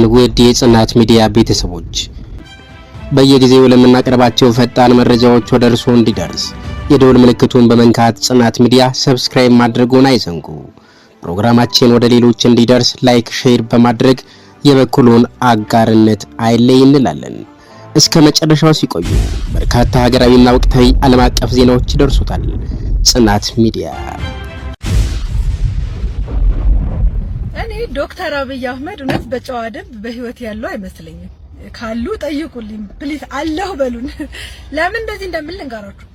ይስጥልን ውድ የጽናት ሚዲያ ቤተሰቦች በየጊዜው ለምናቀርባቸው ፈጣን መረጃዎች ወደ እርሶ እንዲደርስ የደወል ምልክቱን በመንካት ጽናት ሚዲያ ሰብስክራይብ ማድረጉን አይዘንጉ። ፕሮግራማችን ወደ ሌሎች እንዲደርስ ላይክ ሼር በማድረግ የበኩሉን አጋርነት አይለይ እንላለን። እስከ መጨረሻው ሲቆዩ በርካታ ሀገራዊና ወቅታዊ ዓለም አቀፍ ዜናዎች ይደርሱታል። ጽናት ሚዲያ። እኔ ዶክተር አብይ አህመድ እውነት በጨዋ ደንብ በህይወት ያለው አይመስለኝም። ካሉ ጠይቁልኝ ፕሊዝ፣ አለሁ በሉን። ለምን እንደዚህ እንደምን ልንገራችሁ።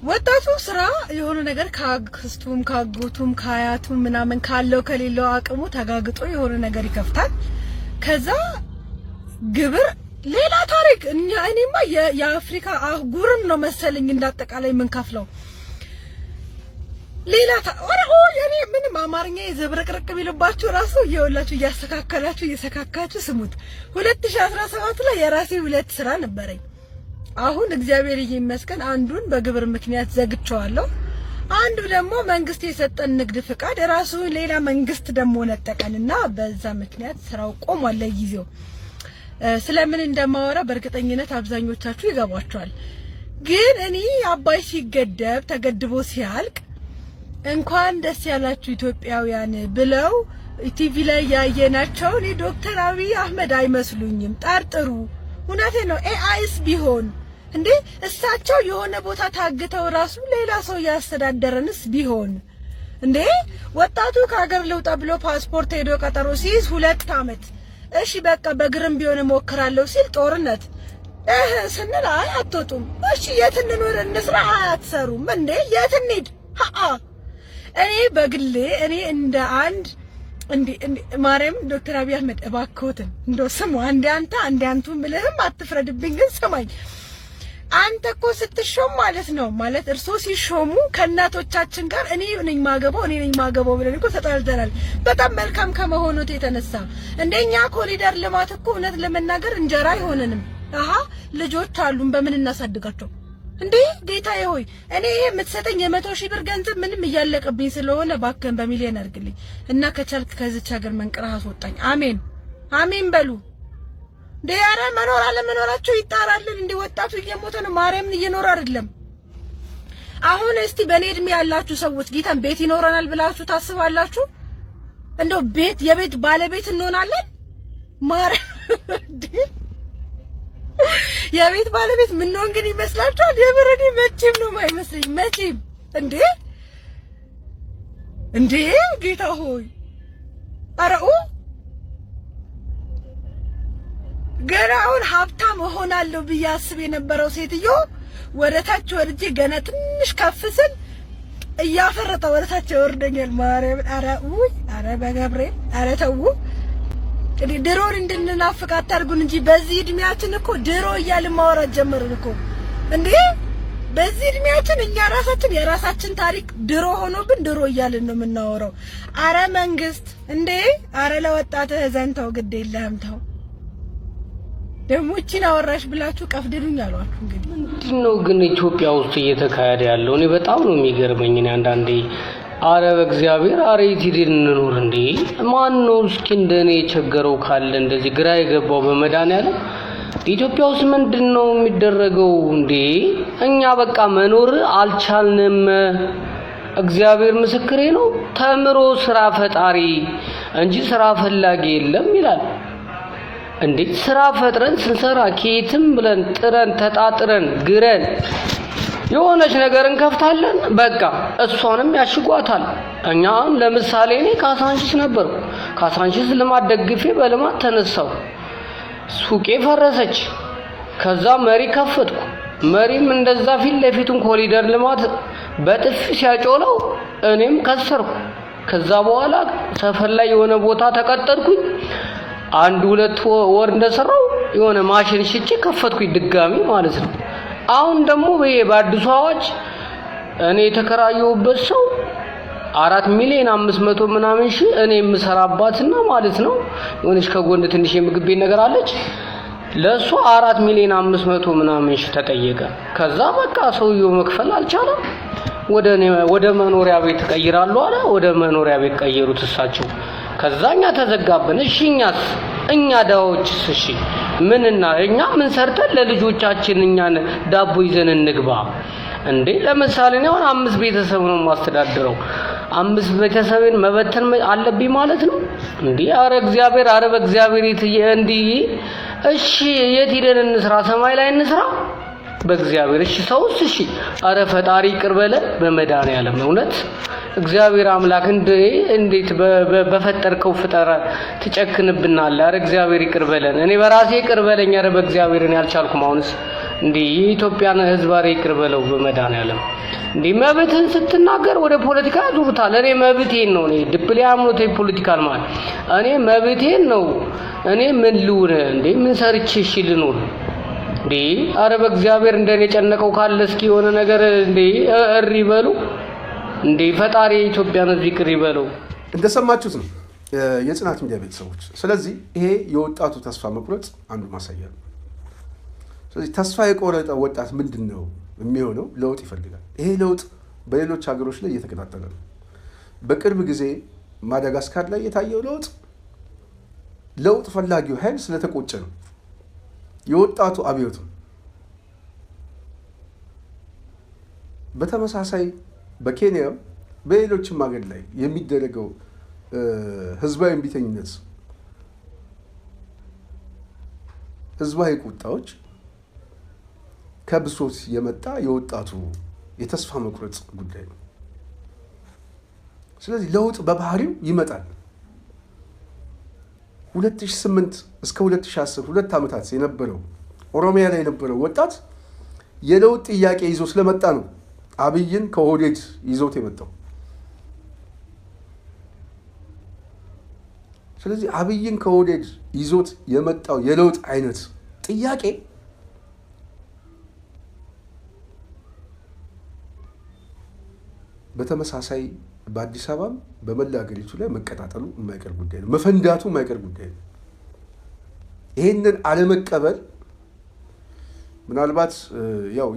ወጣቱ ስራ የሆነ ነገር ካክስቱም ካጎቱም ካያቱም ምናምን ካለው ከሌለው አቅሙ ተጋግጦ የሆነ ነገር ይከፍታል። ከዛ ግብር ሌላ ታሪክ። እኔማ የአፍሪካ አህጉርን ነው መሰለኝ እንዳጠቃላይ ምን ከፍለው ሌላ ያኔ ምንም አማርኛ የዘብረቅረቅ ቢልባችሁ ራሱ ይኸውላችሁ እያስተካከላችሁ ስሙት። 2017 ላይ የራሴ 2 ስራ ነበረኝ። አሁን እግዚአብሔር ይመስገን አንዱን በግብር ምክንያት ዘግቼዋለሁ። አንዱ ደግሞ መንግስት የሰጠን ንግድ ፍቃድ ራሱ ሌላ መንግስት ደግሞ ነጠቀንና በዛ ምክንያት ስራው ቆሟል ለጊዜው። ስለምን እንደማወራ በእርግጠኝነት አብዛኞቻችሁ ይገባችኋል። ግን እኔ አባይ ሲገደብ ተገድቦ ሲያልቅ እንኳን ደስ ያላችሁ ኢትዮጵያውያን ብለው ቲቪ ላይ ያየናቸው እኔ ዶክተር አብይ አህመድ አይመስሉኝም። ጠርጥሩ። እውነቴ ነው። ኤአይስ ቢሆን እንዴ እሳቸው የሆነ ቦታ ታግተው ራሱ ሌላ ሰው ያስተዳደረንስ ቢሆን እንዴ ወጣቱ ከሀገር ልውጣ ብሎ ፓስፖርት ሄዶ ቀጠሮ ሲይዝ 2 አመት እሺ በቃ በግርም ቢሆን እሞክራለሁ ሲል ጦርነት ስንል አይ አትወጡም። እሺ የት እንኖር እንስራ አትሰሩም እንዴ የት እንሂድ? እኔ በግሌ እኔ እንደ አንድ እንዴ ማርያም ዶክተር አብይ አህመድ እባክዎትን እንደው ስሙ አንዴ አንቱ ምልህም አትፍረድብኝ። ግን ሰማኝ አንተ እኮ ስትሾም ማለት ነው ማለት እርሶ ሲሾሙ ከእናቶቻችን ጋር እኔ ነኝ ማገባው ብለን እኮ ተጣልተናል። በጣም መልካም ከመሆኑት የተነሳ እንደኛ ኮሪደር ልማት እኮ እውነት ለመናገር እንጀራ አይሆነንም። ልጆች አሉን በምን እናሳድጋቸው እንዴ? ጌታዬ ሆይ እኔ ይሄ የምትሰጠኝ የ100,000 ብር ገንዘብ ምንም እያለቀብኝ ስለሆነ ባከን በሚሊዮን አድርግልኝ እና ከቻልክ ከዚች ሀገር መንቅረህ አስወጣኝ። አሜን አሜን በሉ። ዲያራ መኖር አለመኖራቸው ይጣራልን። እንዴ ወጣቱ እየሞተ ነው። ማርያምን እየኖረ አይደለም። አሁን እስቲ በኔ እድሜ ያላችሁ ሰዎች ጌታን ቤት ይኖረናል ብላችሁ ታስባላችሁ? እንደው የቤት ባለቤት እንሆናለን? ማርያም የቤት ባለቤት ምን ነው እንግዲህ ይመስላችኋል? የብረኔ መቼም ነው የማይመስለኝ መቼም። እንዴ ጌታ ሆይ አረኡ ገና አሁን ሀብታም እሆናለሁ ብዬ አስብ የነበረው ሴትዮ ወደታች ወርጄ ገና ትንሽ ከፍ ስል እያፈረጠ ወደታች ወርደኛል። ማርያም አረ በገብርኤል አረ ተው እንዴ ድሮን እንድንናፍቅ አታርጉን እንጂ በዚህ እድሜያችን እኮ ድሮ እያልን ማውራት ጀመርን እኮ እንዴ። በዚህ እድሜያችን እኛ ራሳችን የራሳችን ታሪክ ድሮ ሆኖብን ድሮ እያልን ነው የምናወራው። አረ መንግስት እንዴ አረ ለወጣትህ ዘንተው ግድ የለህም ተው። ደግሞ እቺን አወራሽ ብላችሁ ቀፍድሉኝ አሏችሁ። እንግዲህ ምንድነው ግን ኢትዮጵያ ውስጥ እየተካሄደ ያለው? እኔ በጣም ነው የሚገርመኝ። እኔ አንዳንዴ አረ በእግዚአብሔር አረ ይቲድን እንኖር እንዴ ማን ነው እስኪ እንደኔ የቸገረው ካለ እንደዚህ ግራ የገባው በመድኃኒዓለም ኢትዮጵያ ውስጥ ምንድነው የሚደረገው እንዴ? እኛ በቃ መኖር አልቻልንም። እግዚአብሔር ምስክሬ ነው። ተምሮ ስራ ፈጣሪ እንጂ ስራ ፈላጊ የለም ይላል። እንዴት ስራ ፈጥረን ስንሰራ ከየትም ብለን ጥረን ተጣጥረን ግረን የሆነች ነገር እንከፍታለን። በቃ እሷንም ያሽጓታል። እኛ ለምሳሌ እኔ ካሳንቺስ ነበርኩ። ካሳንቺስ ልማት ደግፌ በልማት ተነሳው። ሱቄ ፈረሰች። ከዛ መሪ ከፈትኩ። መሪም እንደዛ ፊት ለፊቱን ኮሪደር ልማት በጥፍ ሲያጮለው እኔም ከሰርኩ። ከዛ በኋላ ሰፈር ላይ የሆነ ቦታ ተቀጠርኩኝ። 1-2 ወር እንደሰራው የሆነ ማሽን ሽጬ ከፈትኩኝ ድጋሚ ማለት ነው። አሁን ደግሞ በአዲሱ አዋጅ እኔ የተከራየሁበት ሰው 4,500,000 ምናምን ሺህ እኔ የምሰራባትና ማለት ነው የሆነች ከጎን ትንሽ የምግብ ቤት ነገር አለች ለሱ 4,500,000 ምናምን ሺህ ተጠየቀ። ከዛ በቃ ሰውየው መክፈል አልቻለም። ወደ መኖሪያ ቤት ቀይራለሁ አለ። ወደ መኖሪያ ቤት ቀየሩት እሳቸው። ከዛኛ ተዘጋብን። እሺ እኛ ዳዎችስ እሺ ምንና እኛ ምን ሰርተን ለልጆቻችን እኛን ዳቦ ይዘን እንግባ እንዴ? ለምሳሌ ነው 5 ቤተሰብ ነው ማስተዳድረው። 5 ቤተሰብን መበተን አለብኝ ማለት ነው እንዴ? አረ በእግዚአብሔር እንዴ! እሺ የት ሄደን እንስራ? ሰማይ ላይ እንስራ በእግዚአብሔር። እሺ ሰውስ እሺ አረ ፈጣሪ ይቅር በለን በመድኃኒዓለም እውነት እግዚአብሔር አምላክ እንዴት በፈጠርከው ፍጠራ ትጨክንብናለህ? አረ እግዚአብሔር ይቅር በለን። እኔ በራሴ ይቅር በለኝ። አረ በእግዚአብሔር እኔ አልቻልኩም። አሁንስ እንዴ የኢትዮጵያን ሕዝብ አረ ይቅር በለው በመድኃኒዓለም። እንዴ መብትን ስትናገር ወደ ፖለቲካ ያዙሩታል። እኔ መብቴን ነው እኔ ዲፕሎማት ፖለቲካል ማለት እኔ መብቴን ነው። እኔ ምን ልሁን እንዴ? ምን ሰርቼ እሺ ልኖር እንዴ? አረ በእግዚአብሔር እንደኔ ጨነቀው ካለ እስኪ የሆነ ነገር እንዴ እሪ በሉ እንዴ ፈጣሪ ኢትዮጵያን ሕዝብ ይቅር ይበለው። እንደሰማችሁት ነው የጽናት ሚዲያ ቤተሰቦች። ስለዚህ ይሄ የወጣቱ ተስፋ መቁረጥ አንዱ ማሳያ ነው። ስለዚህ ተስፋ የቆረጠ ወጣት ምንድነው የሚሆነው? ለውጥ ይፈልጋል። ይሄ ለውጥ በሌሎች ሀገሮች ላይ እየተከታተለ ነው። በቅርብ ጊዜ ማዳጋስካር ላይ የታየው ለውጥ ፈላጊው ኃይል ስለተቆጨ ነው። የወጣቱ አብዮት ነው። በተመሳሳይ በኬንያ በሌሎችም ሀገር ላይ የሚደረገው ህዝባዊ እምቢተኝነት፣ ህዝባዊ ቁጣዎች ከብሶት የመጣ የወጣቱ የተስፋ መቁረጥ ጉዳይ ነው። ስለዚህ ለውጥ በባህሪው ይመጣል። 2008 እስከ 2010 2 ዓመታት የነበረው ኦሮሚያ ላይ የነበረው ወጣት የለውጥ ጥያቄ ይዞ ስለመጣ ነው አብይን ከኦህዴድ ይዞት የመጣው። ስለዚህ አብይን ከኦህዴድ ይዞት የመጣው የለውጥ አይነት ጥያቄ በተመሳሳይ በአዲስ አበባም በመላ ሀገሪቱ ላይ መቀጣጠሉ የማይቀር ጉዳይ ነው። መፈንዳቱ የማይቀር ጉዳይ ነው። ይሄንን አለመቀበል ምናልባት ያው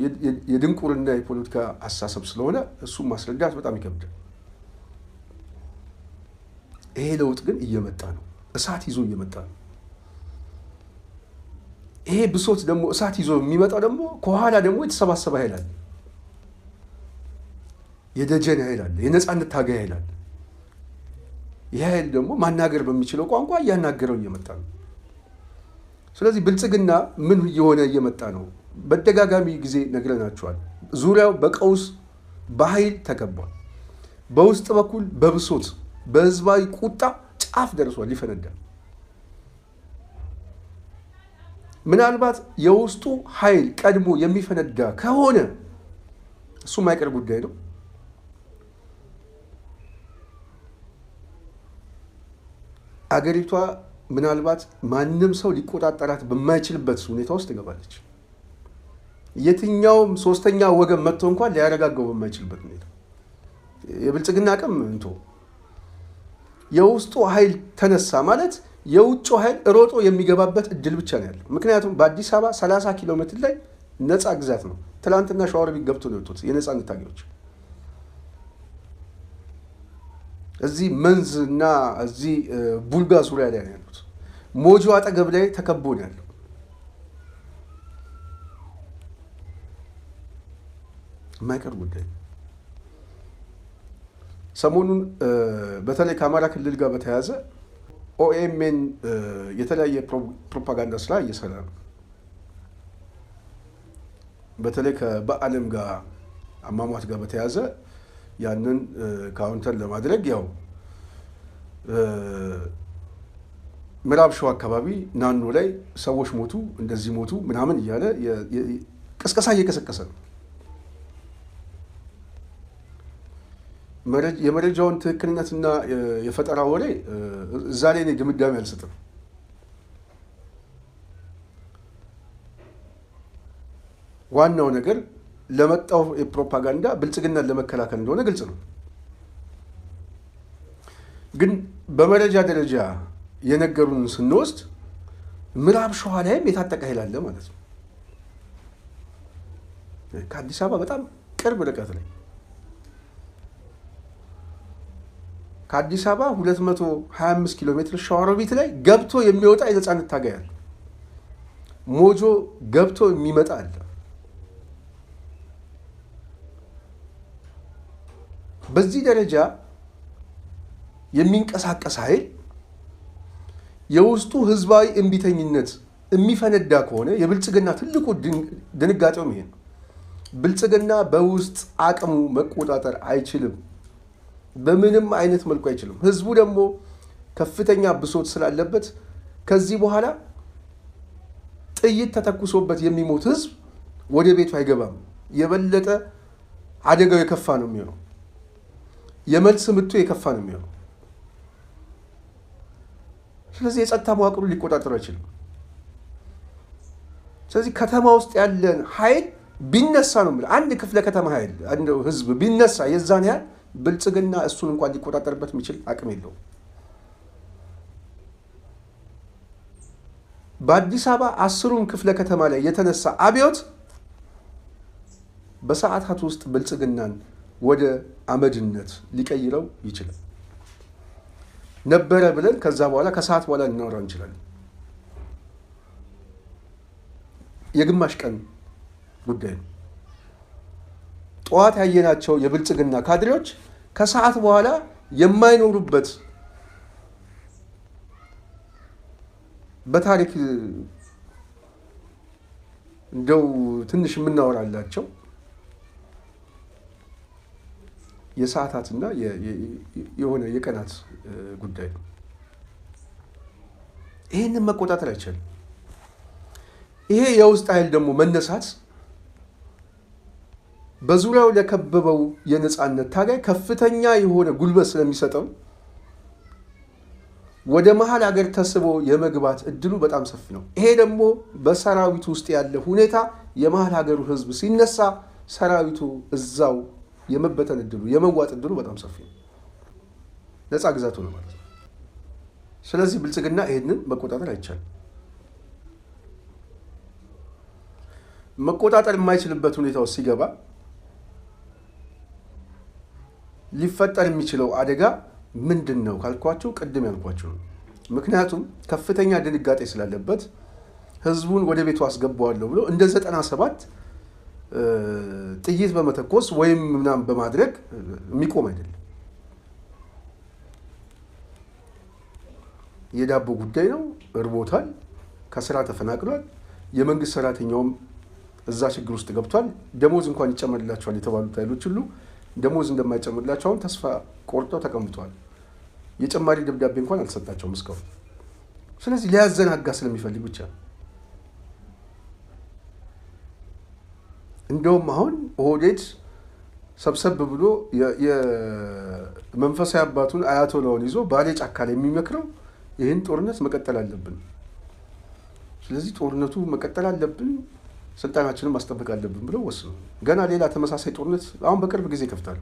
የድንቁርና የፖለቲካ አስተሳሰብ ስለሆነ እሱም ማስረዳት በጣም ይከብዳል። ይሄ ለውጥ ግን እየመጣ ነው። እሳት ይዞ እየመጣ ነው። ይሄ ብሶት ደግሞ እሳት ይዞ የሚመጣው ደግሞ ከኋላ ደግሞ የተሰባሰበ ኃይል አለ። የደጀን ኃይል አለ። የነፃነት ታጋይ ኃይል አለ። ይህ ኃይል ደግሞ ማናገር በሚችለው ቋንቋ እያናገረው እየመጣ ነው። ስለዚህ ብልጽግና ምን እየሆነ እየመጣ ነው? በተደጋጋሚ ጊዜ ነግረናቸዋል። ዙሪያው በቀውስ በኃይል ተከቧል። በውስጥ በኩል በብሶት በህዝባዊ ቁጣ ጫፍ ደርሷል፣ ሊፈነዳ። ምናልባት የውስጡ ኃይል ቀድሞ የሚፈነዳ ከሆነ እሱ የማይቀር ጉዳይ ነው። አገሪቷ ምናልባት ማንም ሰው ሊቆጣጠራት በማይችልበት ሁኔታ ውስጥ ትገባለች። የትኛውም ሶስተኛ ወገን መጥቶ እንኳን ሊያረጋጋው በማይችልበት ሁኔታ የብልጽግና አቅም እንቶ የውስጡ ኃይል ተነሳ ማለት የውጭ ኃይል ሮጦ የሚገባበት እድል ብቻ ነው ያለው። ምክንያቱም በአዲስ አበባ 30 ኪሎ ሜትር ላይ ነፃ ግዛት ነው። ትላንትና ሸዋሮቢት ገብቶ ነው የወጡት የነፃነት ታጋዮች። እዚህ መንዝ እና እዚህ ቡልጋ ዙሪያ ላይ ነው ያሉት። ሞጆ አጠገብ ላይ ተከቦ ነው ያለው። የማይቀር ጉዳይ። ሰሞኑን በተለይ ከአማራ ክልል ጋር በተያያዘ ኦኤምኤን የተለያየ ፕሮፓጋንዳ ስራ እየሰራ ነው። በተለይ ከበዓለም ጋር አሟሟት ጋር በተያያዘ ያንን ካውንተር ለማድረግ ያው ምዕራብ ሸዋ አካባቢ ናኖ ላይ ሰዎች ሞቱ፣ እንደዚህ ሞቱ ምናምን እያለ ቅስቀሳ እየቀሰቀሰ ነው። የመረጃውን ትክክልነትና የፈጠራ ወሬ እዛ ላይ እኔ ድምዳሜ አልሰጥም። ዋናው ነገር ለመጣው የፕሮፓጋንዳ ብልጽግናን ለመከላከል እንደሆነ ግልጽ ነው። ግን በመረጃ ደረጃ የነገሩን ስንወስድ ምዕራብ ሸዋ ላይም የታጠቀ ኃይል አለ ማለት ነው። ከአዲስ አበባ በጣም ቅርብ ርቀት ላይ ከአዲስ አበባ 225 ኪሎ ሜትር ሸዋሮቢት ላይ ገብቶ የሚወጣ የነፃነት ታጋይ አለ። ሞጆ ገብቶ የሚመጣ አለ። በዚህ ደረጃ የሚንቀሳቀስ ኃይል የውስጡ ህዝባዊ እምቢተኝነት የሚፈነዳ ከሆነ የብልጽግና ትልቁ ድንጋጤው ይሄ ነው። ብልጽግና በውስጥ አቅሙ መቆጣጠር አይችልም። በምንም አይነት መልኩ አይችልም። ህዝቡ ደግሞ ከፍተኛ ብሶት ስላለበት ከዚህ በኋላ ጥይት ተተኩሶበት የሚሞት ህዝብ ወደ ቤቱ አይገባም። የበለጠ አደጋው የከፋ ነው የሚሆነው። የመልስ ምቱ የከፋ ነው የሚሆነው። ስለዚህ የጸጥታ መዋቅሩ ሊቆጣጠሩ አይችልም። ስለዚህ ከተማ ውስጥ ያለን ኃይል ቢነሳ ነው የሚለው አንድ ክፍለ ከተማ ኃይል አንድ ህዝብ ቢነሳ የዛን ያህል ብልጽግና እሱን እንኳን ሊቆጣጠርበት የሚችል አቅም የለውም። በአዲስ አበባ 10ሩም ክፍለ ከተማ ላይ የተነሳ አብዮት በሰዓታት ውስጥ ብልጽግናን ወደ አመድነት ሊቀይረው ይችላል። ነበረ ብለን ከዛ በኋላ ከሰዓት በኋላ ልናወራ እንችላለን። የግማሽ ቀን ጉዳይ ነው። ጠዋት ያየናቸው የብልጽግና ካድሬዎች ከሰዓት በኋላ የማይኖሩበት በታሪክ እንደው ትንሽ የምናወራላቸው የሰዓታትና የሆነ የቀናት ጉዳይ ነው። ይህንን መቆጣጠር አይቻልም። ይሄ የውስጥ ኃይል ደግሞ መነሳት በዙሪያው ለከበበው የነፃነት ታጋይ ከፍተኛ የሆነ ጉልበት ስለሚሰጠው ወደ መሀል ሀገር ተስቦ የመግባት እድሉ በጣም ሰፊ ነው። ይሄ ደግሞ በሰራዊቱ ውስጥ ያለ ሁኔታ የመሀል ሀገሩ ህዝብ ሲነሳ ሰራዊቱ እዛው የመበተን እድሉ የመዋጥ እድሉ በጣም ሰፊ ነው። ነፃ ግዛቱ ነው ማለት ነው። ስለዚህ ብልጽግና ይሄንን መቆጣጠር አይቻልም። መቆጣጠር የማይችልበት ሁኔታ ውስጥ ሲገባ ሊፈጠር የሚችለው አደጋ ምንድን ነው ካልኳቸው ቅድም ያልኳቸው ነው። ምክንያቱም ከፍተኛ ድንጋጤ ስላለበት ህዝቡን ወደ ቤቱ አስገባዋለሁ ብሎ እንደ 97 ጥይት በመተኮስ ወይም ምናምን በማድረግ የሚቆም አይደለም። የዳቦ ጉዳይ ነው። እርቦታል። ከስራ ተፈናቅሏል። የመንግስት ሰራተኛውም እዛ ችግር ውስጥ ገብቷል። ደሞዝ እንኳን ይጨመርላቸዋል የተባሉት ኃይሎች ሁሉ ደሞዝ እንደማይጨምርላቸው አሁን ተስፋ ቆርጠው ተቀምጠዋል። የጭማሪ ደብዳቤ እንኳን አልሰጣቸውም እስካሁን። ስለዚህ ሊያዘናጋ ስለሚፈልግ ብቻ እንደውም አሁን ኦህዴድ ሰብሰብ ብሎ የመንፈሳዊ አባቱን አያቶላውን ይዞ ባሌ ጫካ ላይ የሚመክረው ይህን ጦርነት መቀጠል አለብን፣ ስለዚህ ጦርነቱ መቀጠል አለብን፣ ስልጣናችንን ማስጠበቅ አለብን ብለው ወስኑ። ገና ሌላ ተመሳሳይ ጦርነት አሁን በቅርብ ጊዜ ይከፍታሉ።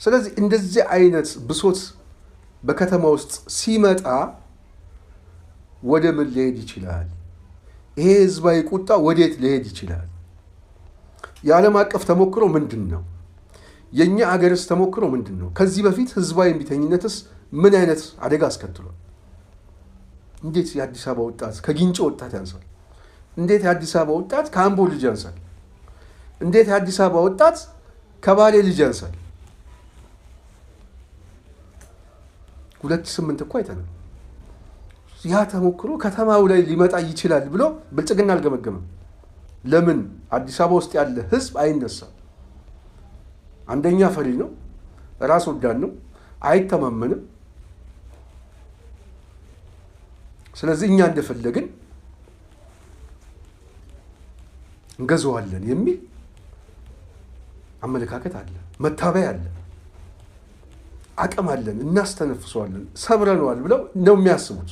ስለዚህ እንደዚህ አይነት ብሶት በከተማ ውስጥ ሲመጣ ወደ ምን ሊሄድ ይችላል? ይሄ ህዝባዊ ቁጣ ወዴት ሊሄድ ይችላል? የዓለም አቀፍ ተሞክሮ ምንድን ነው? የእኛ አገርስ ተሞክሮ ምንድን ነው? ከዚህ በፊት ህዝባዊ እምቢተኝነትስ ምን አይነት አደጋ አስከትሏል? እንዴት የአዲስ አበባ ወጣት ከጊንጮ ወጣት ያንሳል? እንዴት የአዲስ አበባ ወጣት ከአምቦ ልጅ ያንሳል? እንዴት የአዲስ አበባ ወጣት ከባሌ ልጅ ያንሳል? 2008 እኮ አይተናል። ያ ተሞክሮ ከተማው ላይ ሊመጣ ይችላል ብሎ ብልጽግና አልገመገመም። ለምን? አዲስ አበባ ውስጥ ያለ ህዝብ አይነሳም። አንደኛ ፈሪ ነው፣ ራስ ወዳድ ነው፣ አይተማመንም። ስለዚህ እኛ እንደፈለግን እንገዛዋለን የሚል አመለካከት አለ፣ መታበያ አለ፣ አቅም አለን፣ እናስተነፍሰዋለን፣ ሰብረነዋል ብለው ነው የሚያስቡት።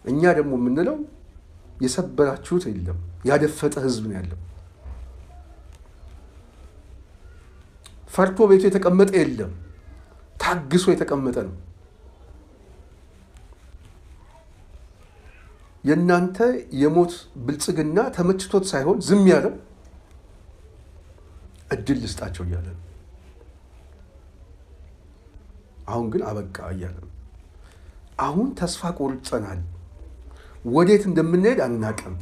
እኛ ደግሞ የምንለው የሰበራችሁት የለም፣ ያደፈጠ ህዝብ ነው ያለው። ፈርቶ ቤቱ የተቀመጠ የለም፣ ታግሶ የተቀመጠ ነው። የእናንተ የሞት ብልጽግና ተመችቶት ሳይሆን ዝም ያለው እድል ልስጣቸው እያለ ነው። አሁን ግን አበቃ እያለ ነው። አሁን ተስፋ ቆርጠናል፣ ወዴት እንደምንሄድ አናውቅም፣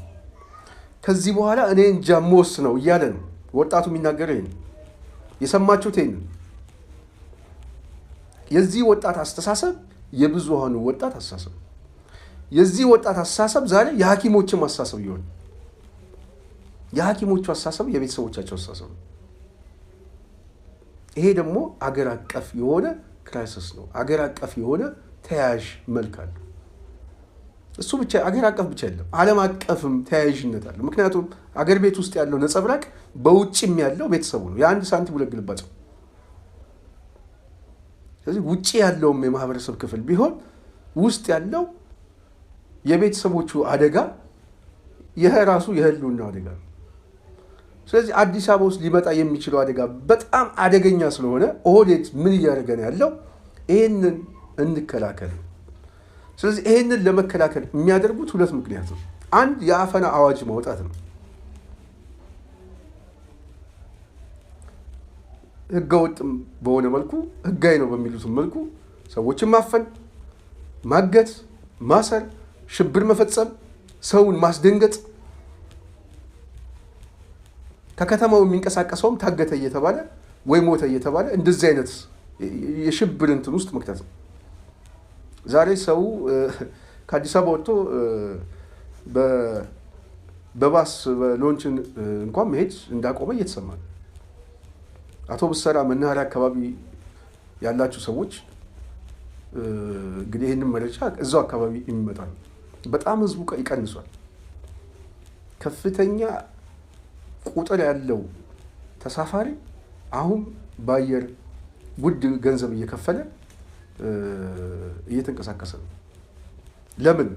ከዚህ በኋላ እኔ እንጃ የምወስነው እያለ ነው ወጣቱ የሚናገረው። ይሄን የሰማችሁት? ይሄን የዚህ ወጣት አስተሳሰብ የብዙሃኑ ወጣት አስተሳሰብ፣ የዚህ ወጣት አስተሳሰብ ዛሬ የሐኪሞችም አስተሳሰብ ይሆን፣ የሐኪሞቹ አስተሳሰብ የቤተሰቦቻቸው አስተሳሰብ። ይሄ ደግሞ አገር አቀፍ የሆነ ክራይሲስ ነው። አገር አቀፍ የሆነ ተያያዥ መልክ አለው። እሱ ብቻ አገር አቀፍ ብቻ አይደለም፣ ዓለም አቀፍም ተያያዥነት አለው። ምክንያቱም አገር ቤት ውስጥ ያለው ነጸብራቅ በውጭም ያለው ቤተሰቡ ነው። የአንድ ሳንቲም ሁለት ግልባጭ ነው። ስለዚህ ውጭ ያለውም የማህበረሰብ ክፍል ቢሆን ውስጥ ያለው የቤተሰቦቹ አደጋ ይሄ ራሱ የህልውና አደጋ ነው። ስለዚህ አዲስ አበባ ውስጥ ሊመጣ የሚችለው አደጋ በጣም አደገኛ ስለሆነ ኦህዴድ ምን እያደረገ ነው ያለው? ይህንን እንከላከል። ስለዚህ ይህንን ለመከላከል የሚያደርጉት ሁለት ምክንያት ነው። አንድ የአፈና አዋጅ ማውጣት ነው። ህገወጥም በሆነ መልኩ ህጋዊ ነው በሚሉትም መልኩ ሰዎችን ማፈን፣ ማገት፣ ማሰር፣ ሽብር መፈጸም፣ ሰውን ማስደንገጥ፣ ከከተማው የሚንቀሳቀሰውም ታገተ እየተባለ ወይ ሞተ እየተባለ እንደዚህ አይነት የሽብር እንትን ውስጥ መክተት ነው። ዛሬ ሰው ከአዲስ አበባ ወጥቶ በባስ በሎንችን እንኳን መሄድ እንዳቆመ እየተሰማ ነው። አውቶቡስ ተራ መናኸሪያ አካባቢ ያላችሁ ሰዎች እንግዲህ ይህንን መረጃ እዛው አካባቢ የሚመጣ ነው። በጣም ህዝቡ ይቀንሷል። ከፍተኛ ቁጥር ያለው ተሳፋሪ አሁን በአየር ውድ ገንዘብ እየከፈለ እየተንቀሳቀሰ ነው። ለምን?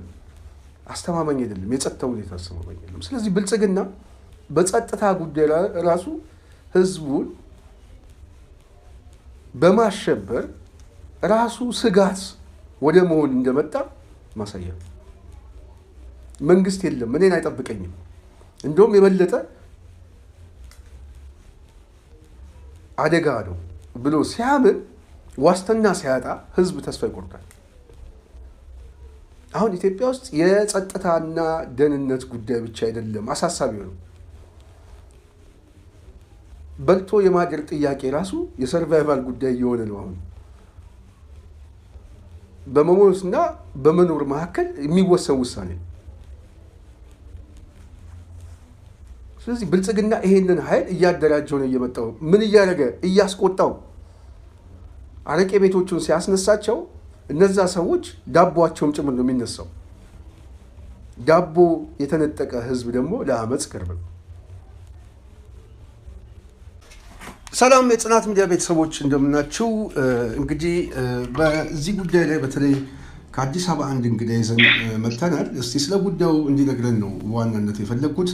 አስተማማኝ አይደለም። የጸጥታ ሁኔታ አስተማማኝ አይደለም። ስለዚህ ብልጽግና በጸጥታ ጉዳይ ራሱ ህዝቡን በማሸበር ራሱ ስጋት ወደ መሆን እንደመጣ ማሳያ። መንግስት የለም እኔን አይጠብቀኝም፣ እንደውም የበለጠ አደጋ ነው ብሎ ሲያምን ዋስትና ሲያጣ ህዝብ ተስፋ ይቆርጣል። አሁን ኢትዮጵያ ውስጥ የጸጥታና ደህንነት ጉዳይ ብቻ አይደለም አሳሳቢ ነው። በልቶ የማደር ጥያቄ ራሱ የሰርቫይቫል ጉዳይ እየሆነ ነው። አሁን በመሞትና በመኖር መካከል የሚወሰን ውሳኔ ነው። ስለዚህ ብልጽግና ይሄንን ኃይል እያደራጀው ነው እየመጣው። ምን እያደረገ እያስቆጣው አረቄ ቤቶቹን ሲያስነሳቸው እነዛ ሰዎች ዳቦቸውም ጭምር ነው የሚነሳው። ዳቦ የተነጠቀ ህዝብ ደግሞ ለአመፅ ቅርብ ነው። ሰላም የጽናት ሚዲያ ቤተሰቦች እንደምናችሁ። እንግዲህ በዚህ ጉዳይ ላይ በተለይ ከአዲስ አበባ አንድ እንግዳ ይዘን መጥተናል። እስቲ ስለ ጉዳዩ እንዲነግረን ነው በዋናነት የፈለግኩት።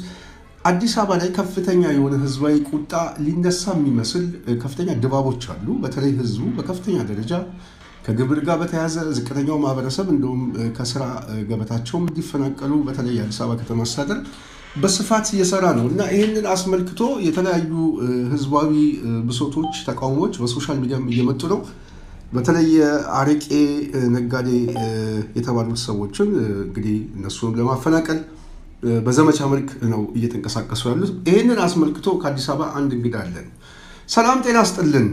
አዲስ አበባ ላይ ከፍተኛ የሆነ ህዝባዊ ቁጣ ሊነሳ የሚመስል ከፍተኛ ድባቦች አሉ። በተለይ ህዝቡ በከፍተኛ ደረጃ ከግብር ጋር በተያያዘ ዝቅተኛው ማህበረሰብ እንደውም ከስራ ገበታቸውም እንዲፈናቀሉ በተለይ የአዲስ አበባ ከተማ አስተዳደር በስፋት እየሰራ ነው እና ይህንን አስመልክቶ የተለያዩ ህዝባዊ ብሶቶች፣ ተቃውሞዎች በሶሻል ሚዲያም እየመጡ ነው። በተለይ የአረቄ ነጋዴ የተባሉት ሰዎችን እንግዲህ እነሱንም ለማፈናቀል በዘመቻ መልክ ነው እየተንቀሳቀሱ ያሉት። ይህንን አስመልክቶ ከአዲስ አበባ አንድ እንግዳ አለን። ሰላም ጤና ስጥልን።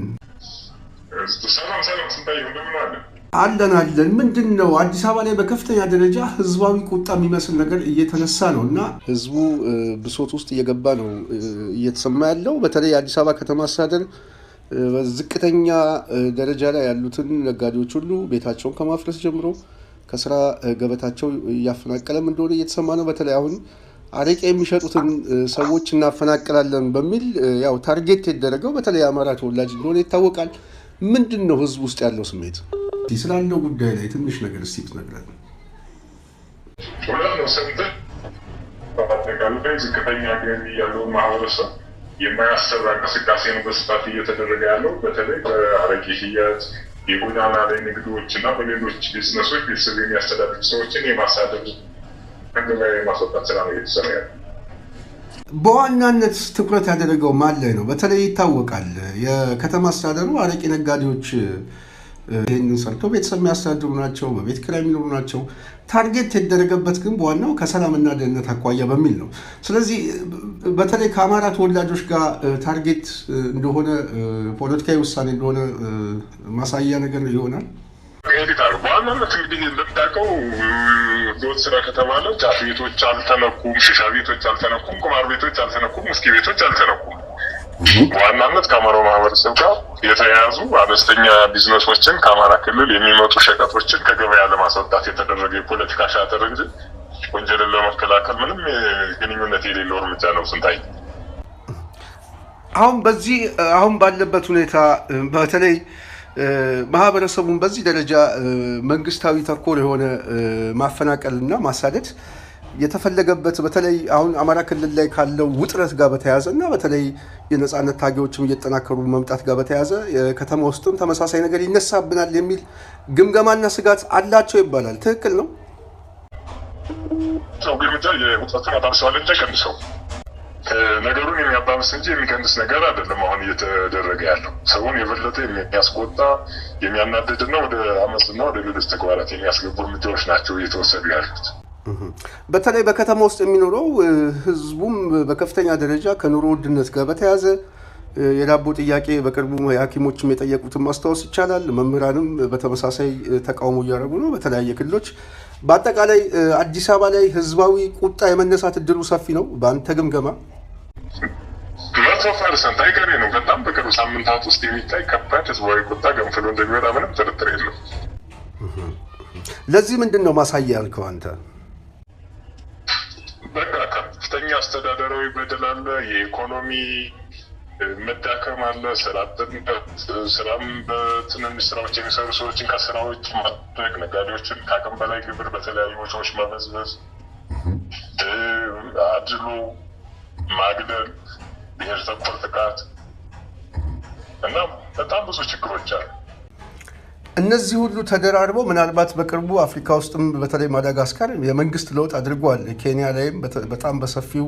አለን። ምንድን ነው አዲስ አበባ ላይ በከፍተኛ ደረጃ ህዝባዊ ቁጣ የሚመስል ነገር እየተነሳ ነው እና ህዝቡ ብሶት ውስጥ እየገባ ነው እየተሰማ ያለው። በተለይ የአዲስ አበባ ከተማ አስተዳደር በዝቅተኛ ደረጃ ላይ ያሉትን ነጋዴዎች ሁሉ ቤታቸውን ከማፍረስ ጀምሮ ከስራ ገበታቸው እያፈናቀለም እንደሆነ እየተሰማ ነው። በተለይ አሁን አረቄ የሚሸጡትን ሰዎች እናፈናቅላለን በሚል ያው ታርጌት የተደረገው በተለይ አማራ ተወላጅ እንደሆነ ይታወቃል። ምንድን ነው ህዝብ ውስጥ ያለው ስሜት? ስላለው ጉዳይ ላይ ትንሽ ነገር እስቲ ብትነግረን። በአጠቃላይ ዝቅተኛ ገቢ ያለው ማህበረሰብ የማያሰራ እንቅስቃሴ ነው በስፋት እየተደረገ ያለው። በተለይ በአረቄ ሽያጭ፣ የጎዳና ላይ ንግዶች እና በሌሎች ቢዝነሶች ቤተሰብ የሚያስተዳድሩ ሰዎችን የማሳደግ ከገበያ የማስወጣት ስራ ነው እየተሰራ ያለው። በዋናነት ትኩረት ያደረገው ማን ላይ ነው? በተለይ ይታወቃል የከተማ አስተዳደሩ አረቂ ነጋዴዎች ይህንን ሰርቶ ቤተሰብ የሚያስተዳድሩ ናቸው፣ በቤት ኪራይ የሚኖሩ ናቸው። ታርጌት የተደረገበት ግን በዋናው ከሰላምና ደህንነት አኳያ በሚል ነው። ስለዚህ በተለይ ከአማራ ተወላጆች ጋር ታርጌት እንደሆነ ፖለቲካዊ ውሳኔ እንደሆነ ማሳያ ነገር ይሆናል። በዋናነት እንግዲህ እንደምታውቀው ህገወጥ ስራ ከተባለ ጫት ቤቶች አልተነኩም፣ ሽሻ ቤቶች አልተነኩም፣ ቁማር ቤቶች አልተነኩም፣ ውስኪ ቤቶች አልተነኩም። በዋናነት ከአማራው ማህበረሰብ ጋር የተያያዙ አነስተኛ ቢዝነሶችን ከአማራ ክልል የሚመጡ ሸቀጦችን ከገበያ ለማስወጣት የተደረገ የፖለቲካ ሻጥር እንጂ ወንጀልን ለመከላከል ምንም ግንኙነት የሌለው እርምጃ ነው። ስንታይ አሁን ባለበት ሁኔታ በተለይ ማህበረሰቡን በዚህ ደረጃ መንግስታዊ ተኮር የሆነ ማፈናቀልና ማሳደድ የተፈለገበት በተለይ አሁን አማራ ክልል ላይ ካለው ውጥረት ጋር በተያያዘ እና በተለይ የነጻነት ታጋዮችም እየተጠናከሩ መምጣት ጋር በተያያዘ ከተማ ውስጥም ተመሳሳይ ነገር ይነሳብናል የሚል ግምገማና ስጋት አላቸው ይባላል። ትክክል ነው? እርምጃ የውጥረቱን አባብሰዋል እንጂ አይቀንሰው። ነገሩን የሚያባብስ እንጂ የሚቀንስ ነገር አይደለም። አሁን እየተደረገ ያለው ሰውን የበለጠ የሚያስቆጣ የሚያናድድና ወደ አመፅና ወደ ሌሎች ተግባራት የሚያስገቡ እርምጃዎች ናቸው እየተወሰዱ ያሉት። በተለይ በከተማ ውስጥ የሚኖረው ህዝቡም በከፍተኛ ደረጃ ከኑሮ ውድነት ጋር በተያያዘ የዳቦ ጥያቄ በቅርቡ የሐኪሞችም የጠየቁትን ማስታወስ ይቻላል። መምህራንም በተመሳሳይ ተቃውሞ እያደረጉ ነው በተለያየ ክልሎች። በአጠቃላይ አዲስ አበባ ላይ ህዝባዊ ቁጣ የመነሳት እድሉ ሰፊ ነው በአንተ ግምገማ? 100% አይቀሬ ነው። በጣም በቅርብ ሳምንታት ውስጥ የሚታይ ከባድ ህዝባዊ ቁጣ ገንፍሎ እንደሚወጣ ምንም ጥርጥር የለም። ለዚህ ምንድን ነው ማሳያ ያልከው አንተ? በቃ ከፍተኛ አስተዳደራዊ በደል አለ፣ የኢኮኖሚ መዳከም አለ፣ ስራም በትንንሽ ስራዎች የሚሰሩ ሰዎችን ከስራዎች ማድረግ፣ ነጋዴዎችን ከአቅም በላይ ግብር በተለያዩ ወጪዎች መበዝበዝ፣ አድሎ፣ ማግለል፣ ብሔር ተኮር ጥቃት እና በጣም ብዙ ችግሮች አሉ። እነዚህ ሁሉ ተደራርበው ምናልባት በቅርቡ አፍሪካ ውስጥም በተለይ ማዳጋስካር የመንግስት ለውጥ አድርጓል። ኬንያ ላይም በጣም በሰፊው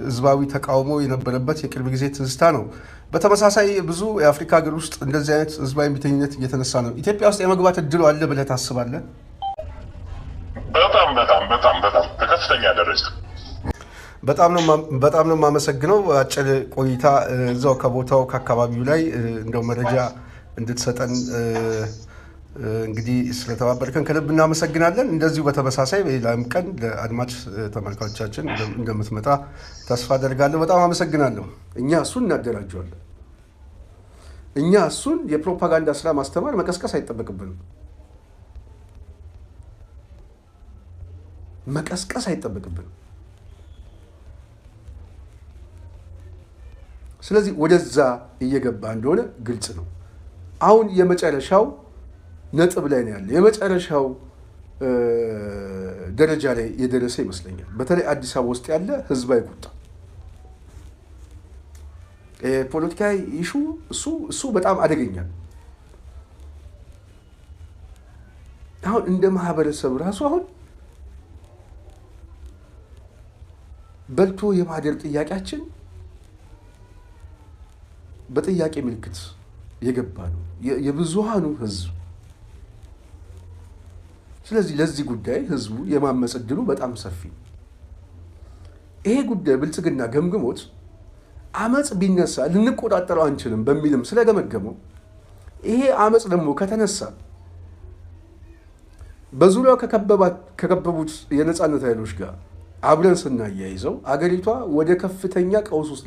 ህዝባዊ ተቃውሞ የነበረበት የቅርብ ጊዜ ትዝታ ነው። በተመሳሳይ ብዙ የአፍሪካ ሀገር ውስጥ እንደዚህ አይነት ህዝባዊ እምቢተኝነት እየተነሳ ነው። ኢትዮጵያ ውስጥ የመግባት እድሉ አለ ብለህ ታስባለህ? በጣም በከፍተኛ ደረጃ። በጣም ነው የማመሰግነው። አጭር ቆይታ እዛው ከቦታው ከአካባቢው ላይ እንደው መረጃ እንድትሰጠን እንግዲህ ስለተባበርከን ከልብ እናመሰግናለን። እንደዚሁ በተመሳሳይ በሌላም ቀን ለአድማጭ ተመልካቾቻችን እንደምትመጣ ተስፋ አደርጋለሁ። በጣም አመሰግናለሁ። እኛ እሱን እናደራጀዋለን። እኛ እሱን የፕሮፓጋንዳ ስራ ማስተማር መቀስቀስ አይጠበቅብንም። ስለዚህ ወደዛ እየገባ እንደሆነ ግልጽ ነው። አሁን የመጨረሻው ነጥብ ላይ ነው ያለ። የመጨረሻው ደረጃ ላይ የደረሰ ይመስለኛል። በተለይ አዲስ አበባ ውስጥ ያለ ህዝባዊ ቁጣ፣ ፖለቲካዊ ኢሹ እሱ በጣም አደገኛ ነው። አሁን እንደ ማህበረሰብ ራሱ አሁን በልቶ የማደር ጥያቄያችን በጥያቄ ምልክት የገባ ነው የብዙሃኑ ህዝብ። ስለዚህ ለዚህ ጉዳይ ህዝቡ የማመጽ እድሉ በጣም ሰፊ። ይሄ ጉዳይ ብልጽግና ገምግሞት አመጽ ቢነሳ ልንቆጣጠረው አንችልም በሚልም ስለገመገመው ይሄ አመጽ ደግሞ ከተነሳ በዙሪያው ከከበቡት የነጻነት ኃይሎች ጋር አብረን ስናያይዘው አገሪቷ ወደ ከፍተኛ ቀውስ ውስጥ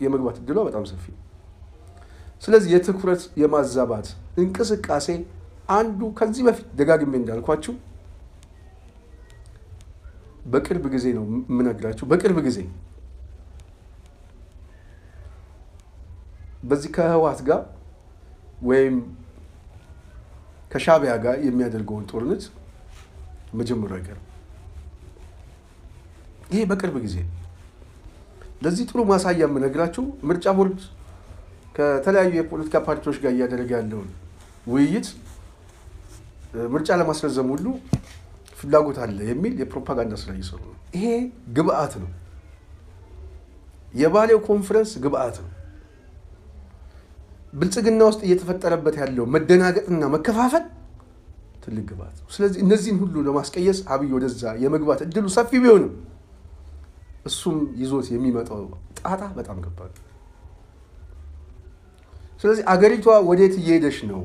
የመግባት እድሏ በጣም ሰፊ። ስለዚህ የትኩረት የማዛባት እንቅስቃሴ አንዱ ከዚህ በፊት ደጋግሜ እንዳልኳችሁ በቅርብ ጊዜ ነው የምነግራችሁ። በቅርብ ጊዜ በዚህ ከህወሓት ጋር ወይም ከሻዕቢያ ጋር የሚያደርገውን ጦርነት መጀመሩ አይቀርም። ይሄ በቅርብ ጊዜ። ለዚህ ጥሩ ማሳያ የምነግራችሁ ምርጫ ቦርድ ከተለያዩ የፖለቲካ ፓርቲዎች ጋር እያደረገ ያለውን ውይይት ምርጫ ለማስረዘም ሁሉ ፍላጎት አለ የሚል የፕሮፓጋንዳ ስራ እየሰሩ ነው። ይሄ ግብአት ነው። የባሌው ኮንፈረንስ ግብአት ነው። ብልጽግና ውስጥ እየተፈጠረበት ያለው መደናገጥና መከፋፈል ትልቅ ግብአት ነው። ስለዚህ እነዚህን ሁሉ ለማስቀየስ አብይ ወደዛ የመግባት እድሉ ሰፊ ቢሆንም እሱም ይዞት የሚመጣው ጣጣ በጣም ከባድ ነው። ስለዚህ አገሪቷ ወዴት እየሄደች ነው?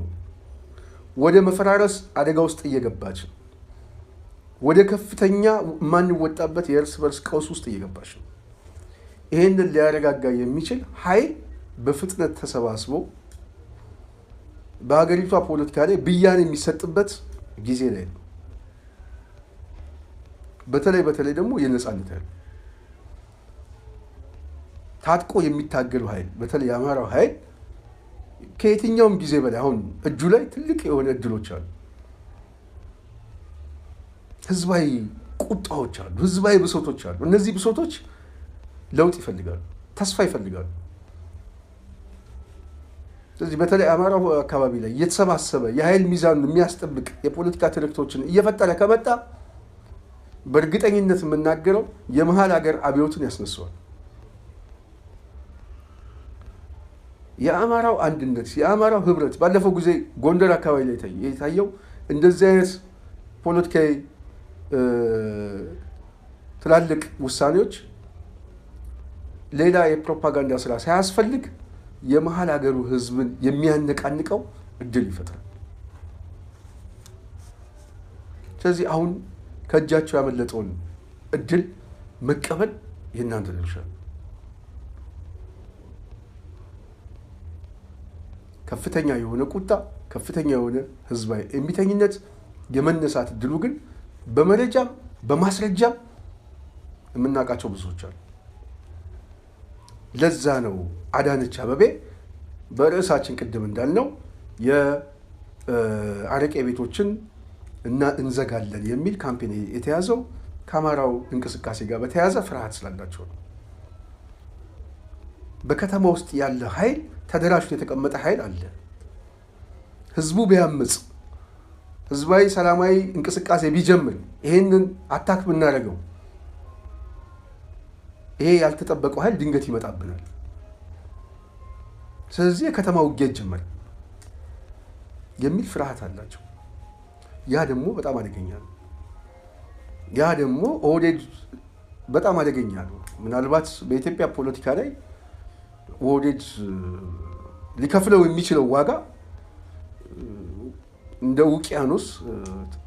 ወደ መፈራረስ አደጋ ውስጥ እየገባች ነው። ወደ ከፍተኛ የማንወጣበት የእርስ በርስ ቀውስ ውስጥ እየገባች ነው። ይህንን ሊያረጋጋ የሚችል ኃይል በፍጥነት ተሰባስቦ በሀገሪቷ ፖለቲካ ላይ ብያኔ የሚሰጥበት ጊዜ ላይ ነው። በተለይ ደግሞ የነጻነት ኃይል ታጥቆ የሚታገሉ ኃይል በተለይ የአማራው ኃይል ከየትኛውም ጊዜ በላይ አሁን እጁ ላይ ትልቅ የሆነ እድሎች አሉ። ህዝባዊ ቁጣዎች አሉ፣ ህዝባዊ ብሶቶች አሉ። እነዚህ ብሶቶች ለውጥ ይፈልጋሉ፣ ተስፋ ይፈልጋሉ። ስለዚህ በተለይ አማራው አካባቢ ላይ እየተሰባሰበ የኃይል ሚዛኑን የሚያስጠብቅ የፖለቲካ ትርክቶችን እየፈጠረ ከመጣ በእርግጠኝነት የምናገረው የመሀል ሀገር አብዮትን ያስነሳዋል። የአማራው አንድነት፣ የአማራው ህብረት ባለፈው ጊዜ ጎንደር አካባቢ ላይ የታየው እንደዚህ አይነት ፖለቲካዊ ትላልቅ ውሳኔዎች ሌላ የፕሮፓጋንዳ ስራ ሳያስፈልግ የመሀል ሀገሩ ህዝብን የሚያነቃንቀው እድል ይፈጥራል። ስለዚህ አሁን ከእጃቸው ያመለጠውን እድል መቀበል የእናንተ ድርሻ። ከፍተኛ የሆነ ቁጣ፣ ከፍተኛ የሆነ ህዝባዊ እምቢተኝነት የመነሳት እድሉ ግን በመረጃም በማስረጃም የምናውቃቸው ብዙዎች አሉ። ለዛ ነው አዳነች አበቤ በርዕሳችን ቅድም እንዳልነው የአረቄ ቤቶችን እንዘጋለን የሚል ካምፔን የተያዘው ከአማራው እንቅስቃሴ ጋር በተያያዘ ፍርሃት ስላላቸው ነው። በከተማ ውስጥ ያለ ኃይል ተደራጅቶ የተቀመጠ ኃይል አለ። ህዝቡ ቢያምጽ፣ ህዝባዊ ሰላማዊ እንቅስቃሴ ቢጀምር ይሄንን አታክ ብናደርገው ይሄ ያልተጠበቀው ኃይል ድንገት ይመጣብናል። ስለዚህ የከተማ ውጊያ ጀመረ የሚል ፍርሃት አላቸው። ያ ደግሞ በጣም አደገኛ ነው። ያ ደግሞ ኦህዴድ በጣም አደገኛ ነው። ምናልባት በኢትዮጵያ ፖለቲካ ላይ ኦህዴድ ሊከፍለው የሚችለው ዋጋ እንደ ውቅያኖስ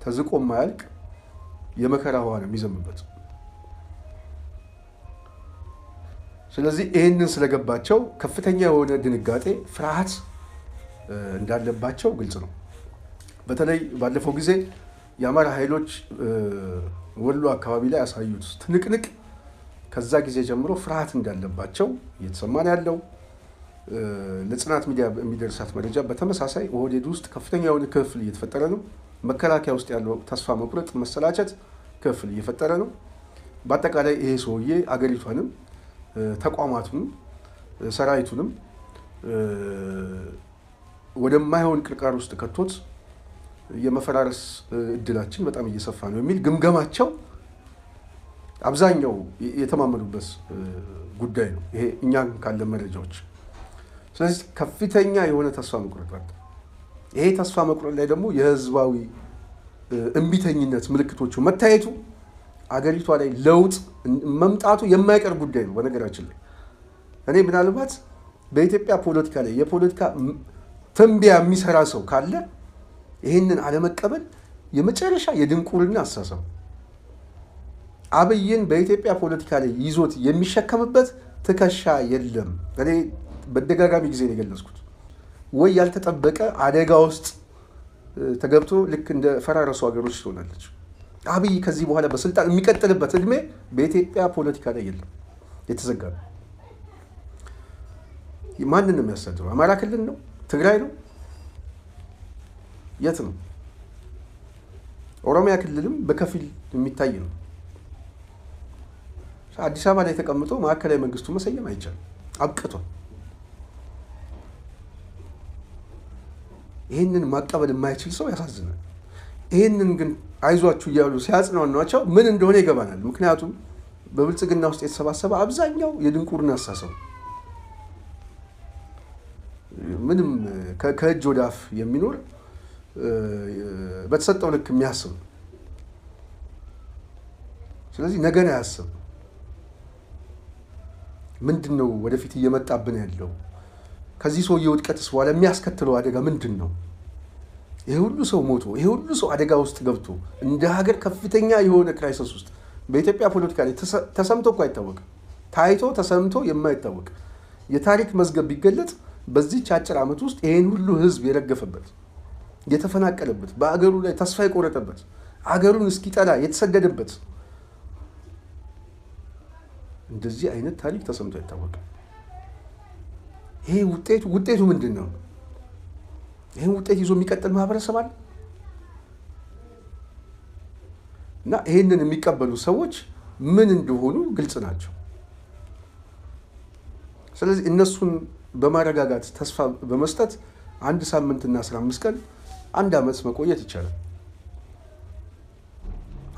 ተዝቆ የማያልቅ የመከራ ውሃ ነው የሚዘምበት። ስለዚህ ይህንን ስለገባቸው ከፍተኛ የሆነ ድንጋጤ፣ ፍርሃት እንዳለባቸው ግልጽ ነው። በተለይ ባለፈው ጊዜ የአማራ ኃይሎች ወሎ አካባቢ ላይ ያሳዩት ትንቅንቅ ከዛ ጊዜ ጀምሮ ፍርሃት እንዳለባቸው እየተሰማን ያለው ለጽናት ሚዲያ የሚደርሳት መረጃ በተመሳሳይ ኦህዴድ ውስጥ ከፍተኛ የሆነ ክፍል እየተፈጠረ ነው። መከላከያ ውስጥ ያለው ተስፋ መቁረጥ፣ መሰላቸት ክፍል እየፈጠረ ነው። በአጠቃላይ ይሄ ሰውዬ አገሪቷንም ተቋማቱንም ሰራዊቱንም ወደማይሆን ቅርቃር ውስጥ ከቶት የመፈራረስ እድላችን በጣም እየሰፋ ነው የሚል ግምገማቸው አብዛኛው የተማመኑበት ጉዳይ ነው። ይሄ እኛ ካለ መረጃዎች። ስለዚህ ከፍተኛ የሆነ ተስፋ መቁረጥ አለ። ይሄ ተስፋ መቁረጥ ላይ ደግሞ የህዝባዊ እምቢተኝነት ምልክቶቹ መታየቱ አገሪቷ ላይ ለውጥ መምጣቱ የማይቀር ጉዳይ ነው። በነገራችን ላይ እኔ ምናልባት በኢትዮጵያ ፖለቲካ ላይ የፖለቲካ ትንበያ የሚሰራ ሰው ካለ ይህንን አለመቀበል የመጨረሻ የድንቁርና አስተሳሰብ። አብይን በኢትዮጵያ ፖለቲካ ላይ ይዞት የሚሸከምበት ትከሻ የለም። እኔ በደጋጋሚ ጊዜ ነው የገለጽኩት። ወይ ያልተጠበቀ አደጋ ውስጥ ተገብቶ ልክ እንደ ፈራረሱ ሀገሮች ትሆናለች። አብይ ከዚህ በኋላ በስልጣን የሚቀጥልበት እድሜ በኢትዮጵያ ፖለቲካ ላይ የለም፣ የተዘጋ ነው። ማንን ነው የሚያስተዳድረው? አማራ ክልል ነው? ትግራይ ነው? የት ነው? ኦሮሚያ ክልልም በከፊል የሚታይ ነው። አዲስ አበባ ላይ ተቀምጦ ማዕከላዊ መንግስቱ መሰየም አይቻልም፣ አብቅቷል። ይህንን ማቀበል የማይችል ሰው ያሳዝናል። ይህንን ግን አይዟችሁ እያሉ ሲያጽናኗቸው ምን እንደሆነ ይገባናል። ምክንያቱም በብልጽግና ውስጥ የተሰባሰበ አብዛኛው የድንቁርና አስተሳሰብ ምንም ከእጅ ወደ አፍ የሚኖር በተሰጠው ልክ የሚያስብ ስለዚህ ነገን አያስብ ምንድነው ወደፊት እየመጣብን ያለው ከዚህ ሰው የውድቀትስ በኋላ የሚያስከትለው አደጋ ምንድነው ይሄ ሁሉ ሰው ሞቶ ይሄ ሁሉ ሰው አደጋ ውስጥ ገብቶ እንደ ሀገር ከፍተኛ የሆነ ክራይሲስ ውስጥ በኢትዮጵያ ፖለቲካ ላይ ተሰምቶ እኮ አይታወቅም ታይቶ ተሰምቶ የማይታወቅ የታሪክ መዝገብ ቢገለጥ በዚህ አጭር ዓመት ውስጥ ይሄን ሁሉ ህዝብ የረገፈበት የተፈናቀለበት በአገሩ ላይ ተስፋ የቆረጠበት አገሩን እስኪጠላ የተሰደደበት እንደዚህ አይነት ታሪክ ተሰምቶ አይታወቅም ይሄ ውጤቱ ምንድነው ይሄን ውጤት ይዞ የሚቀጥል ማህበረሰብ አለ እና ይሄንን የሚቀበሉ ሰዎች ምን እንደሆኑ ግልጽ ናቸው ስለዚህ እነሱን በማረጋጋት ተስፋ በመስጠት አንድ ሳምንትና 15 ቀን አንድ አመት መቆየት ይቻላል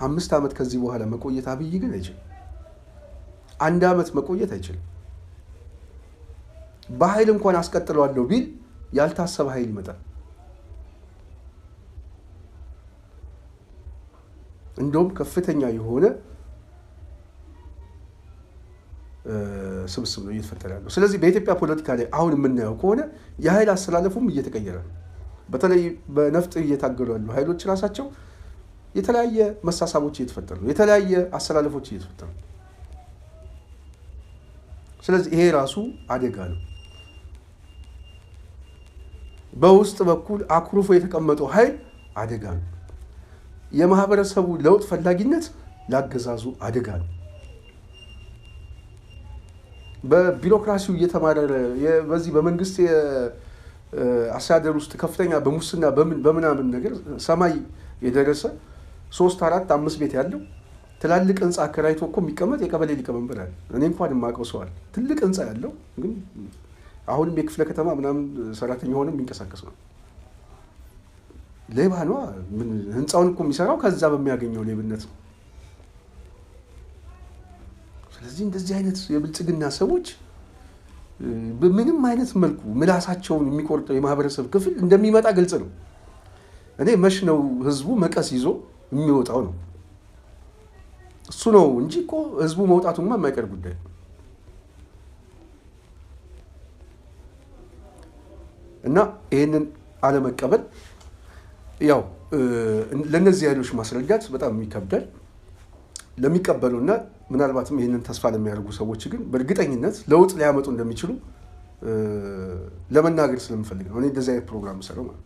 5 አመት ከዚህ በኋላ መቆየት አብይ ግን አይችልም አንድ አመት መቆየት አይችልም በኃይል እንኳን አስቀጥለዋለሁ ቢል ያልታሰበ ኃይል ይመጣል እንደውም ከፍተኛ የሆነ ስብስብ ነው እየተፈጠረ ያለው ስለዚህ በኢትዮጵያ ፖለቲካ ላይ አሁን የምናየው ከሆነ የኃይል አስተላለፉም እየተቀየረ ነው በተለይ በነፍጥ እየታገሉ ያሉ ኃይሎች ራሳቸው የተለያየ መሳሳቦች እየተፈጠሩ ነው የተለያየ አስተላለፎች እየተፈጠሩ ነው ስለዚህ ይሄ ራሱ አደጋ ነው በውስጥ በኩል አኩርፎ የተቀመጠው ኃይል አደጋ ነው የማህበረሰቡ ለውጥ ፈላጊነት ላገዛዙ አደጋ ነው በቢሮክራሲው እየተማረረ በዚህ በመንግስት አስተዳደር ውስጥ ከፍተኛ በሙስና በምናምን ነገር ሰማይ የደረሰ 3 4 5 ቤት ያለው ትላልቅ ህንጻ አከራይቶ እኮ የሚቀመጥ የቀበሌ ሊቀመንበር አለ እኔ እንኳን የማውቀው ሰው አለ ትልቅ ህንጻ ያለው ግን አሁንም የክፍለ ከተማ ምናምን ሰራተኛ ሆኖ የሚንቀሳቀስ ነው ሌባ ነው ህንጻውን እኮ የሚሰራው ከዛ በሚያገኘው ሌብነት ነው ስለዚህ እንደዚህ አይነት የብልጽግና ሰዎች በምንም አይነት መልኩ ምላሳቸውን የሚቆርጠው የማህበረሰብ ክፍል እንደሚመጣ ግልጽ ነው እኔ መሽ ነው ህዝቡ መቀስ ይዞ የሚወጣው ነው እሱ ነው እንጂ እኮ ህዝቡ መውጣቱማ የማይቀር ጉዳይ እና ይሄንን አለመቀበል ያው ለነዚህ ኃይሎች ማስረዳት በጣም የሚከብዳል ለሚቀበሉና ምናልባትም ይሄንን ተስፋ ለሚያደርጉ ሰዎች ግን በእርግጠኝነት ለውጥ ሊያመጡ እንደሚችሉ ለመናገር ስለምፈልግ ነው እኔ እንደዚህ አይነት ፕሮግራም ሰራው ማለት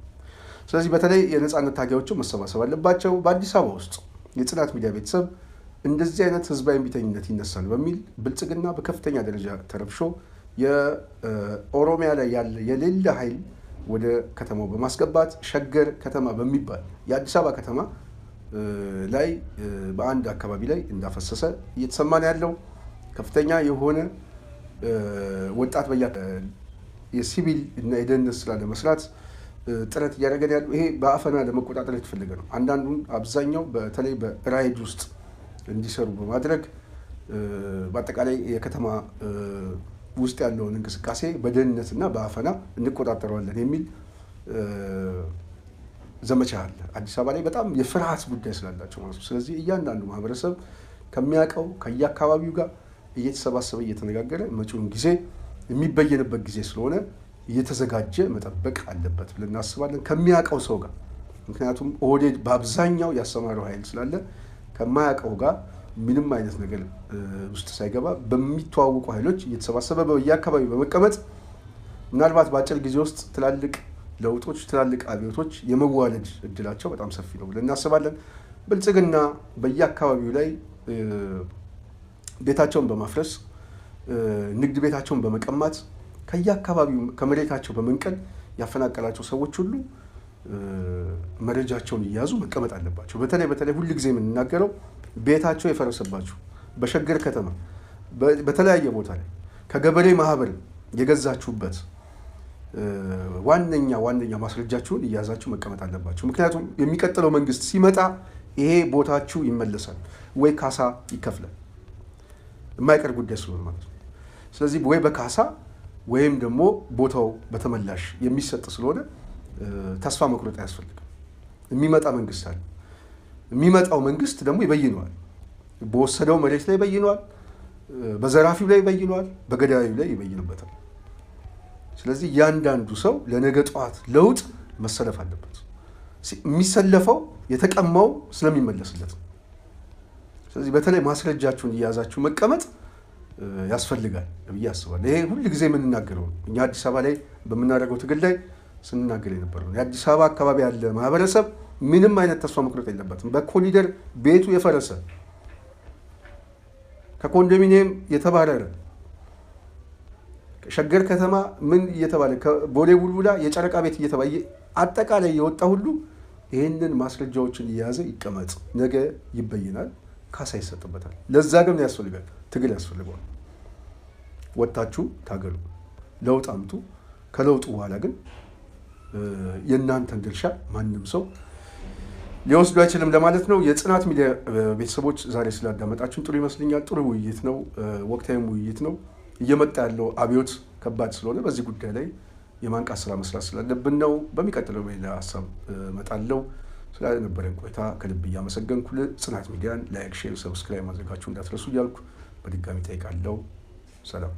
ስለዚህ በተለይ የነጻነት ታጋዮቹ መሰባሰብ አለባቸው በአዲስ አበባ ውስጥ የጽናት ሚዲያ ቤተሰብ እንደዚህ አይነት ህዝባዊ ቢተኝነት ይነሳል በሚል ብልጽግና በከፍተኛ ደረጃ ተረብሾ የኦሮሚያ ላይ ያለ የሌለ ኃይል ወደ ከተማው በማስገባት ሸገር ከተማ በሚባል የአዲስ አበባ ከተማ ላይ በአንድ አካባቢ ላይ እንዳፈሰሰ እየተሰማ ነው ያለው ከፍተኛ የሆነ ወጣት የሲቪል እና የደህንነት ስራ ለመስራት ጥረት እያደረገ ያለው ይሄ በአፈና ለመቆጣጠር የተፈለገ ነው አንዳንዱን አብዛኛው በተለይ በራይድ ውስጥ እንዲሰሩ በማድረግ በአጠቃላይ የከተማ ውስጥ ያለውን እንቅስቃሴ በደህንነትና በአፈና እንቆጣጠረዋለን የሚል ዘመቻ አለ አዲስ አበባ ላይ በጣም የፍርሃት ጉዳይ ስላላቸው ማለት ነው ስለዚህ እያንዳንዱ ማህበረሰብ ከሚያውቀው ከየአካባቢው ጋር እየተሰባሰበ እየተነጋገረ መጪውን ጊዜ የሚበየንበት ጊዜ ስለሆነ እየተዘጋጀ መጠበቅ አለበት ብለን እናስባለን ከሚያውቀው ሰው ጋር ምክንያቱም ኦህዴድ በአብዛኛው ያሰማረው ኃይል ስላለ ከማያውቀው ጋር ምንም አይነት ነገር ውስጥ ሳይገባ በሚተዋወቁ ኃይሎች እየተሰባሰበ በየአካባቢው በመቀመጥ ምናልባት በአጭር ጊዜ ውስጥ ትላልቅ ለውጦች ትላልቅ አብዮቶች የመዋለድ እድላቸው በጣም ሰፊ ነው ብለን እናስባለን ብልጽግና በየአካባቢው ላይ ቤታቸውን በማፍረስ ንግድ ቤታቸውን በመቀማት ከየአካባቢው ከመሬታቸው በመንቀል ያፈናቀላቸው ሰዎች ሁሉ መረጃቸውን እያዙ መቀመጥ አለባቸው በተለይ ሁሉ ጊዜ የምንናገረው ቤታቸው የፈረሰባችሁ በሸገር ከተማ በተለያየ ቦታ ላይ ከገበሬ ማህበር የገዛችሁበት ዋነኛ ማስረጃችሁን እያዛችሁ መቀመጥ አለባችሁ ምክንያቱም የሚቀጥለው መንግስት ሲመጣ ይሄ ቦታችሁ ይመለሳል ወይ ካሳ ይከፍላል የማይቀር ጉዳይ ስለሆነ ማለት ነው። ስለዚህ ወይ በካሳ ወይም ደግሞ ቦታው በተመላሽ የሚሰጥ ስለሆነ ተስፋ መቁረጥ አያስፈልግም። የሚመጣ መንግስት አለ። የሚመጣው መንግስት ደግሞ ይበይነዋል። በወሰደው መሬት ላይ ይበይነዋል፣ በዘራፊው ላይ ይበይነዋል፣ በገዳዩ ላይ ይበይንበታል። ስለዚህ እያንዳንዱ ሰው ለነገ ጠዋት ለውጥ መሰለፍ አለበት። የሚሰለፈው የተቀማው ስለሚመለስለት ነው። ስለዚህ በተለይ ማስረጃችሁን እያያዛችሁ መቀመጥ ያስፈልጋል ብዬ አስባለሁ። ይሄ ሁል ጊዜ የምንናገረው ነው። እኛ አዲስ አበባ ላይ በምናደርገው ትግል ላይ ስንናገር የነበረው ነው። የአዲስ አበባ አካባቢ ያለ ማህበረሰብ ምንም አይነት ተስፋ መቁረጥ የለበትም። በኮሊደር ቤቱ የፈረሰ ከኮንዶሚኒየም የተባረረ ሸገር ከተማ ምን እየተባለ ከቦሌ ቡልቡላ የጨረቃ ቤት እየተባለ አጠቃላይ የወጣ ሁሉ ይህንን ማስረጃዎችን እየያዘ ይቀመጥ። ነገ ይበይናል፣ ካሳ ይሰጥበታል። ለዛ ግን ያስፈልጋል፣ ትግል ያስፈልገዋል። ወጣችሁ ታገሉ፣ ለውጥ አምጡ። ከለውጡ በኋላ ግን የእናንተን ድርሻ ማንም ሰው ሊወስዱ አይችልም ለማለት ነው። የጽናት ሚዲያ ቤተሰቦች ዛሬ ስላዳመጣችሁን ጥሩ ይመስለኛል። ጥሩ ውይይት ነው፣ ወቅታዊም ውይይት ነው። እየመጣ ያለው አብዮት ከባድ ስለሆነ በዚህ ጉዳይ ላይ የማንቃት ስራ መስራት ስላለብን ነው። በሚቀጥለው ሌላ ሀሳብ እመጣለሁ። ስለነበረን ቆይታ ከልብ እያመሰገንኩ ጽናት ሚዲያን ላይክ፣ ሼር፣ ሰብስክራይብ ማድረጋችሁ እንዳትረሱ እያልኩ በድጋሚ ጠይቃለሁ። ሰላም።